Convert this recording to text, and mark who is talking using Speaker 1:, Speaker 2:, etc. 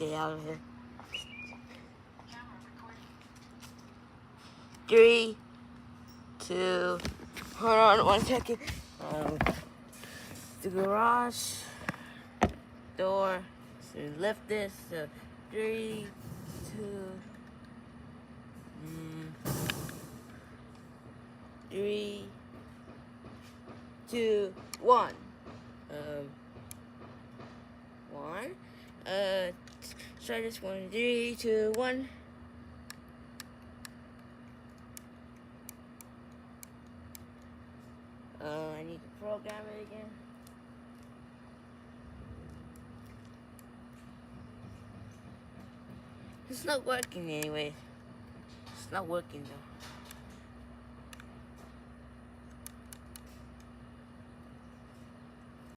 Speaker 1: Stay out of here. 3, 2. Hold on 1 second. The garage door. So lift this. So 3, 2. 3, 2, 1. 1. Try this one. 3, 2, 1. I need to program it again. It's not working anyway. It's not working though.